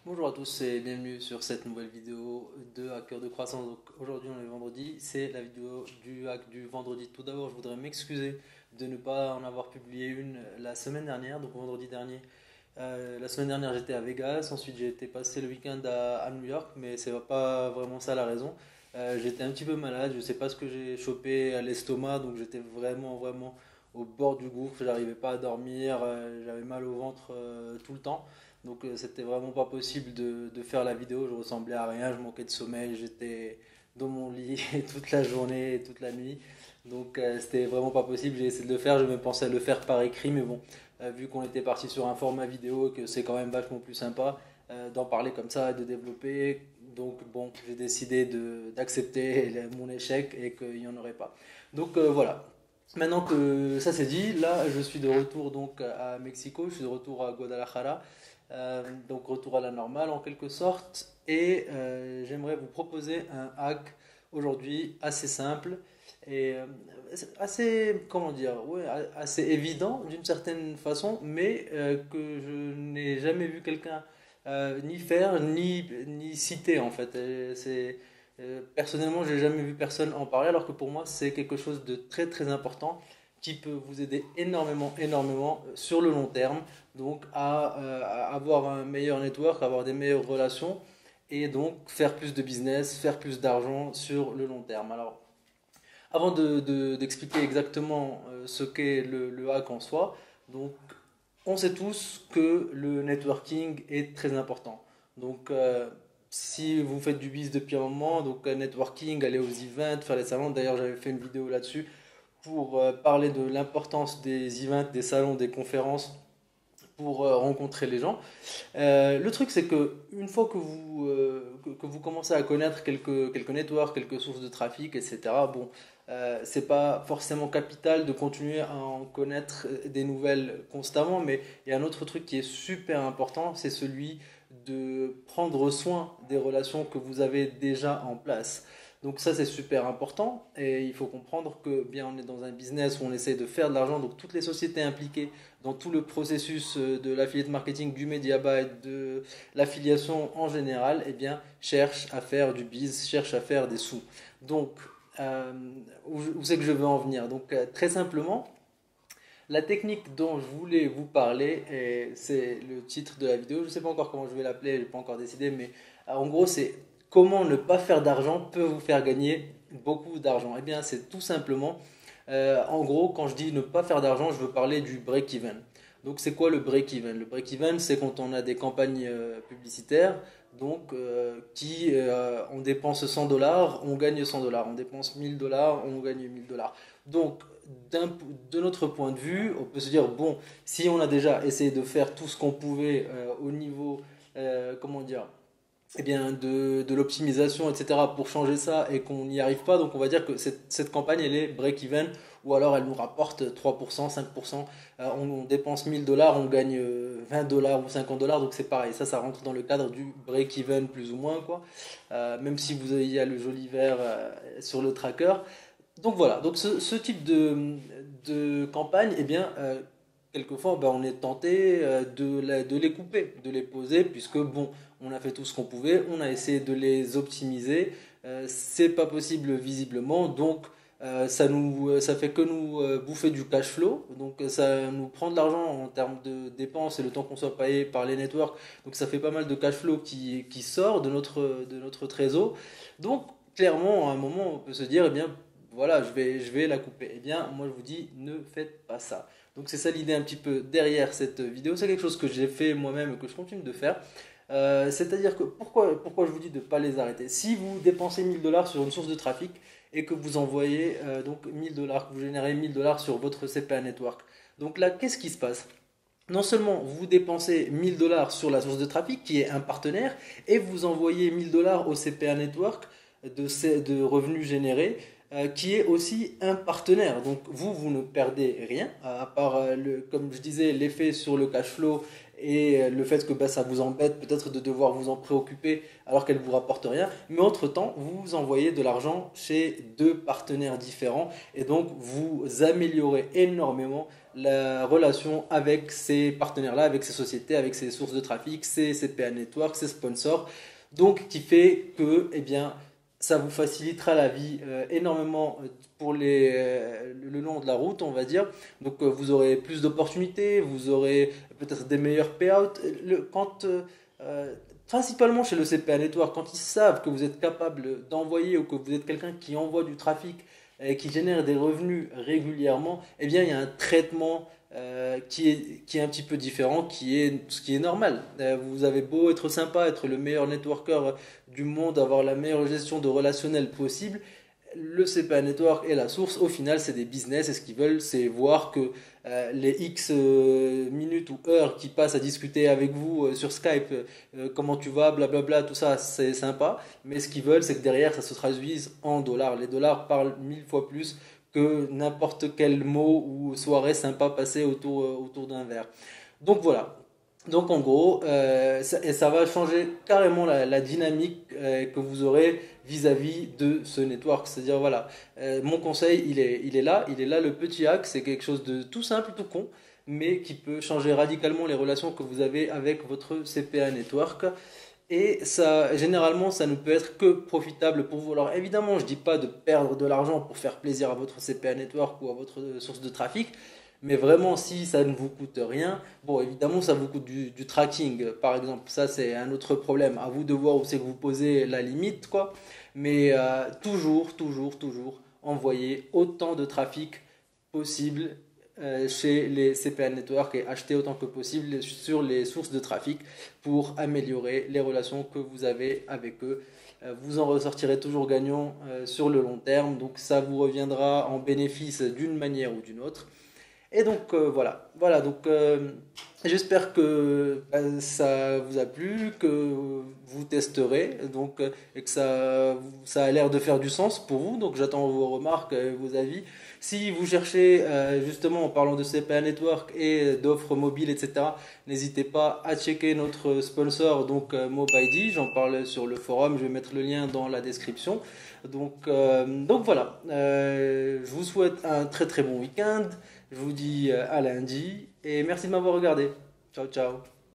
Bonjour à tous et bienvenue sur cette nouvelle vidéo de Hacker de croissance. Donc aujourd'hui on est vendredi, c'est la vidéo du hack du vendredi. Tout d'abord je voudrais m'excuser de ne pas en avoir publié une la semaine dernière, donc vendredi dernier. La semaine dernière j'étais à Vegas, ensuite j'ai été passer le week-end à New York, mais c'est pas vraiment ça la raison. J'étais un petit peu malade, je sais pas ce que j'ai chopé à l'estomac, donc j'étais vraiment au bord du gouffre, j'arrivais pas à dormir, j'avais mal au ventre tout le temps. Donc c'était vraiment pas possible de faire la vidéo, je ressemblais à rien, je manquais de sommeil, j'étais dans mon lit toute la journée et toute la nuit. Donc c'était vraiment pas possible, j'ai essayé de le faire, je me pensais le faire par écrit, mais bon, vu qu'on était parti sur un format vidéo et que c'est quand même vachement plus sympa d'en parler comme ça et de développer, donc bon, j'ai décidé d'accepter mon échec et qu'il n'y en aurait pas. Donc voilà. Maintenant que ça c'est dit, là je suis de retour donc à Mexico, je suis de retour à Guadalajara. Donc retour à la normale en quelque sorte. Et j'aimerais vous proposer un hack aujourd'hui assez simple et assez, comment dire, ouais, assez évident d'une certaine façon, mais que je n'ai jamais vu quelqu'un ni faire ni citer en fait. Personnellement, j'ai jamais vu personne en parler, alors que pour moi, c'est quelque chose de très important qui peut vous aider énormément sur le long terme, donc à avoir un meilleur network, avoir des meilleures relations et donc faire plus de business, faire plus d'argent sur le long terme. Alors, avant d'expliquer exactement ce qu'est le hack en soi, donc on sait tous que le networking est très important. Donc, si vous faites du biz depuis un moment, donc networking, aller aux events, faire les salons. D'ailleurs, j'avais fait une vidéo là-dessus pour parler de l'importance des events, des salons, des conférences pour rencontrer les gens. Le truc, c'est que une fois que vous commencez à connaître quelques networks, quelques sources de trafic, etc., bon, c'est pas forcément capital de continuer à en connaître des nouvelles constamment, mais il y a un autre truc qui est super important, c'est celui de prendre soin des relations que vous avez déjà en place. Donc ça c'est super important et il faut comprendre que bien on est dans un business où on essaie de faire de l'argent, donc toutes les sociétés impliquées dans tout le processus de l'affiliate marketing, du media buy, de l'affiliation en général, eh bien cherchent à faire du biz, cherchent à faire des sous. Donc où c'est que je veux en venir? Donc très simplement, la technique dont je voulais vous parler, et c'est le titre de la vidéo, je ne sais pas encore comment je vais l'appeler, je n'ai pas encore décidé, mais en gros c'est comment ne pas faire d'argent peut vous faire gagner beaucoup d'argent. Eh bien c'est tout simplement, en gros quand je dis ne pas faire d'argent, je veux parler du break-even. Donc c'est quoi le break-even? Le break-even c'est quand on a des campagnes publicitaires, donc on dépense 100 dollars, on gagne 100 dollars, on dépense 1000 dollars, on gagne 1000 dollars. Donc de notre point de vue, on peut se dire, bon, si on a déjà essayé de faire tout ce qu'on pouvait au niveau, comment dire, eh bien, de l'optimisation, etc., pour changer ça et qu'on n'y arrive pas, donc on va dire que cette campagne, elle est break-even, ou alors elle nous rapporte 3%, 5%, on dépense 1000 dollars, on gagne 20 dollars ou 50 dollars, donc c'est pareil, ça rentre dans le cadre du break-even plus ou moins, quoi. Même si vous avez, il y a le joli vert sur le tracker, donc voilà, donc ce type de campagne, eh bien, quelquefois, ben, on est tenté de les couper, de les poser, puisque bon, on a fait tout ce qu'on pouvait, on a essayé de les optimiser, c'est pas possible visiblement, donc ça fait que nous bouffer du cash flow, donc ça nous prend de l'argent en termes de dépenses et le temps qu'on soit payé par les networks, donc ça fait pas mal de cash flow qui sort de notre trésor, donc clairement, à un moment, on peut se dire, eh bien, voilà, je vais la couper. Eh bien, moi je vous dis, ne faites pas ça. Donc c'est ça l'idée un petit peu derrière cette vidéo. C'est quelque chose que j'ai fait moi-même et que je continue de faire. C'est-à-dire que pourquoi je vous dis de ne pas les arrêter? Si vous dépensez 1000 dollars sur une source de trafic et que vous envoyez donc 1000 dollars, que vous générez 1000 dollars sur votre CPA Network, donc là, qu'est-ce qui se passe? Non seulement vous dépensez 1000 dollars sur la source de trafic qui est un partenaire et vous envoyez 1000 dollars au CPA Network de revenus générés qui est aussi un partenaire. Donc vous ne perdez rien à part, comme je disais, l'effet sur le cash flow et le fait que bah, ça vous embête peut-être de devoir vous en préoccuper alors qu'elle ne vous rapporte rien. Mais entre-temps, vous envoyez de l'argent chez deux partenaires différents et donc vous améliorez énormément la relation avec ces partenaires-là, avec ces sociétés, avec ces sources de trafic, ces CPA network, ces sponsors. Donc, qui fait que, eh bien, ça vous facilitera la vie énormément pour le long de la route, on va dire. Donc, vous aurez plus d'opportunités, vous aurez peut-être des meilleurs payouts. Principalement chez le CPA Network, quand ils savent que vous êtes capable d'envoyer ou que vous êtes quelqu'un qui envoie du trafic et qui génère des revenus régulièrement, eh bien, il y a un traitement qui est un petit peu différent, ce qui est normal. Vous avez beau être sympa, être le meilleur networker du monde, avoir la meilleure gestion de relationnel possible, le CPA Network et la source, au final, c'est des business et ce qu'ils veulent, c'est voir que les X minutes ou heures qui passent à discuter avec vous sur Skype, comment tu vas, blablabla, tout ça, c'est sympa. Mais ce qu'ils veulent, c'est que derrière, ça se traduise en dollars. Les dollars parlent 1000 fois plus que n'importe quel mot ou soirée sympa passée autour d'un verre. Donc voilà. Donc en gros, et ça va changer carrément la dynamique que vous aurez vis-à-vis de ce network. C'est-à-dire voilà, mon conseil, il est là. Le petit hack, c'est quelque chose de tout simple, tout con, mais qui peut changer radicalement les relations que vous avez avec votre CPA network. Et ça, généralement, ça ne peut être que profitable pour vous. Alors évidemment, je ne dis pas de perdre de l'argent pour faire plaisir à votre CPA network ou à votre source de trafic. Mais vraiment, si ça ne vous coûte rien, bon, évidemment, ça vous coûte du tracking, par exemple. Ça, c'est un autre problème. À vous de voir où c'est que vous posez la limite, quoi. Mais toujours, envoyer autant de trafic possible chez les CPA Network et acheter autant que possible sur les sources de trafic pour améliorer les relations que vous avez avec eux. Vous en ressortirez toujours gagnant sur le long terme. Donc, ça vous reviendra en bénéfice d'une manière ou d'une autre. Et donc voilà donc j'espère que ça vous a plu, que vous testerez donc et que ça a l'air de faire du sens pour vous. Donc j'attends vos remarques, vos avis. Si vous cherchez justement en parlant de CPA Network et d'offres mobiles, etc., n'hésitez pas à checker notre sponsor donc MobileD. J'en parle sur le forum, je vais mettre le lien dans la description. Donc voilà, je vous souhaite un très très bon week-end. Je vous dis à lundi et merci de m'avoir regardé. Ciao, ciao.